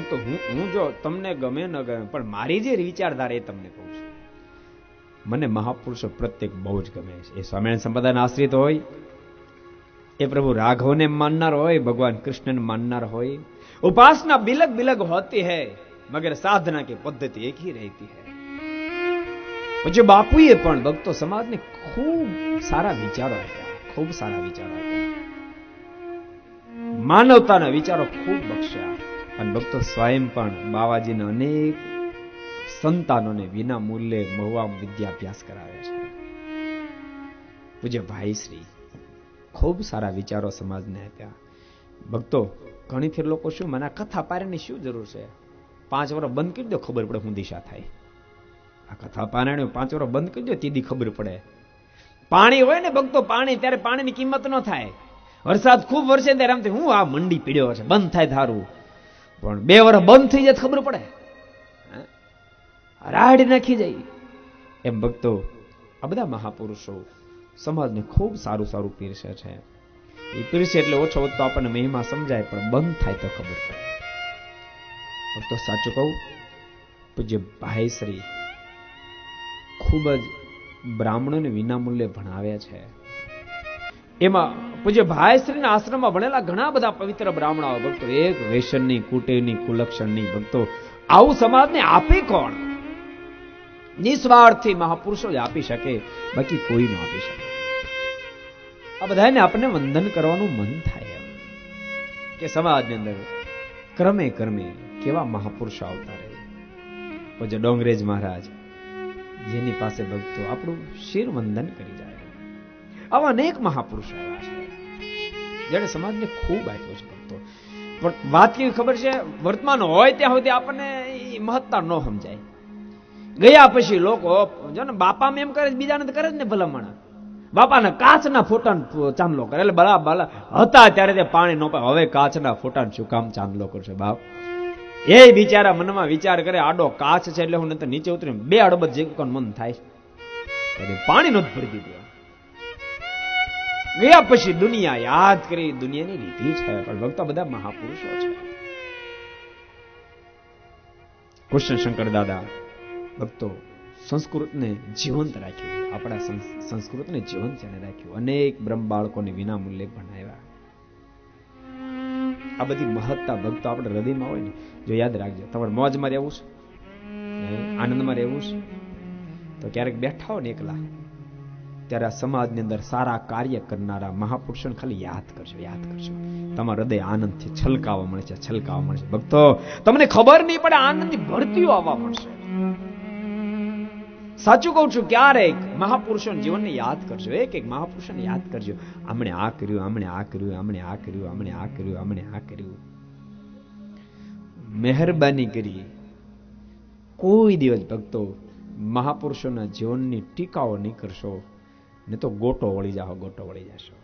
ભક્તો હું જો તમને ગમે ન ગમે પણ મારી જે વિચારધારા એ તમને કહું છું. મને મહાપુરુષો પ્રત્યેક બહુ જ ગમે છે. એ સ્વામિનારાયણ સંપ્રદાયના આશ્રિત હોય, એ પ્રભુ રાઘવને માનનાર હોય, ભગવાન કૃષ્ણને માનનાર હોય. उपासना बिलग बिलग होती है मगर साधना की पद्धति एक ही रहती है. પછી બાપુએ પણ ભક્તો સમાજને ખૂબ સારા વિચારો આપ્યા, ખૂબ સારા વિચારો આપ્યા, માનવતાના વિચારો ખૂબ બક્ષ્યા. અને ભક્તો સ્વયં પણ બાવાજીના અનેક સંતાનોને વિના મૂલ્યે મહુવા વિદ્યાભ્યાસ કરાવે છે. પૂજ્ય ભાઈશ્રી ખૂબ સારા વિચારો સમાજને આપ્યા. ભક્તો ઘણી ફેર લોકો શું મને કથા પારાયણની શું જરૂર છે, 5 વર્ષ બંધ કરી દો ખબર પડે હું દિશા થાય. આ કથા પારાયણ 5 વર્ષ બંધ કરી દો તીદી ખબર પડે. પાણી હોય ને ભક્તો, પાણી ત્યારે પાણીની કિંમત ન થાય. વરસાદ ખૂબ વરસે ત્યારે આમ હું આ મંડી પીડ્યો છે બંધ થાય ધારું, પણ 2 વર્ષ બંધ થઈ જાય ખબર પડે, રાડ નાખી જાય. એમ ભક્તો આ બધા મહાપુરુષો સમાજને ખૂબ સારું સારું પીરસે છે. એ પીરસે એટલે ઓછો ઓછો આપણને મહિમા સમજાય, પણ બંધ થાય તો ખબર પડે. ભક્તો સાચું કહું, પૂજ્ય ભાઈશ્રી ખૂબ જ બ્રાહ્મણોને વિનામૂલ્યે ભણાવ્યા છે. એમાં પૂજ્ય ભાઈશ્રીના આશ્રમમાં ભણેલા ઘણા બધા પવિત્ર બ્રાહ્મણો ભક્તો, એક વેસનની, કુટેરની, કુલક્ષણની. ભક્તો આવું સમાજને આપે કોણ? નિસ્વાર્થી મહાપુરુષો જ આપી શકે, બાકી કોઈ ન આપી શકે. આ બધાને આપણને વંદન કરવાનું મન થાય એમ કે સમાજની અંદર ક્રમે ક્રમે કેવા મહાપુરુષો આવતા રહે. પૂજ્ય ડોંગરેજ મહારાજ જેની પાસે ભક્તો આપણું શિર વંદન કરી જાય. આવા અનેક મહાપુરુષો આવ્યા છે જેણે સમાજને ખૂબ આપ્યો છે ભક્તો. પણ વાત કેવી ખબર છે, વર્તમાન હોય ત્યાં સુધી આપણને મહત્તા ન સમજાય. ગયા પછી લોકો જો ને બાપામાં એમ કરે, બીજાને કરે જ ને ભલામણ. બાપાના કાચના ફોટાનો ચાંદલો કરે, એટલે બરાબર હતા ત્યારે તે પાણી ન પાય, હવે કાચના ફોટાનો શું કામ ચાંદલો કરશે બાપ? એ બિચારા મનમાં વિચાર કરે, આડો કાચ છે એટલે હું નંતર નીચે ઉતરી 2 અડબત જેવું મન થાય, પાણી નથી ભરી દીધું. ગયા પછી દુનિયા યાદ કરી, દુનિયાની લીધી છે. પણ ભક્તો બધા મહાપુરુષો છે. કૃષ્ણ શંકર દાદા ભક્તો સંસ્કૃતને જીવંત રાખ્યું, આપણા સંસ્કૃતને જીવંત જેને રાખ્યું. અનેક બ્રહ્મ બાળકોને વિના મૂલ્યે ભણાવ્યા. આ બધી મહત્તા ભક્તો આપણે હૃદયમાં હોય ને, જો યાદ રાખજો. તમારે મોજમાં રહેવું છે, આનંદમાં રહેવું છે, તો ક્યારેક બેઠા હો ને એકલા, ત્યારે આ સમાજની અંદર સારા કાર્ય કરનારા મહાપુરુષોને ખાલી યાદ કરજો, યાદ કરજો. તમારું હૃદય આનંદથી છલકાવા મળે છે, છલકાવા મળે છે. ભક્તો તમને ખબર નહીં પડે, આનંદની ભરતીઓ આવવા મળશે. સાચું કહું છું, ક્યારેક મહાપુરુષોના જીવનને યાદ કરજો, એક એક મહાપુરુષોને યાદ કરજો. આમણે આ કર્યું, આમણે આ કર્યું, આમણે આ કર્યું, આમણે આ કર્યું, આમણે આ કર્યું. મહેરબાની કરી કોઈ દિવસ ભક્તો મહાપુરુષોના જીવનની ટીકાઓ નહીં કરશો, ને તો ગોટો વળી જાઓ, ગોટો વળી જશો.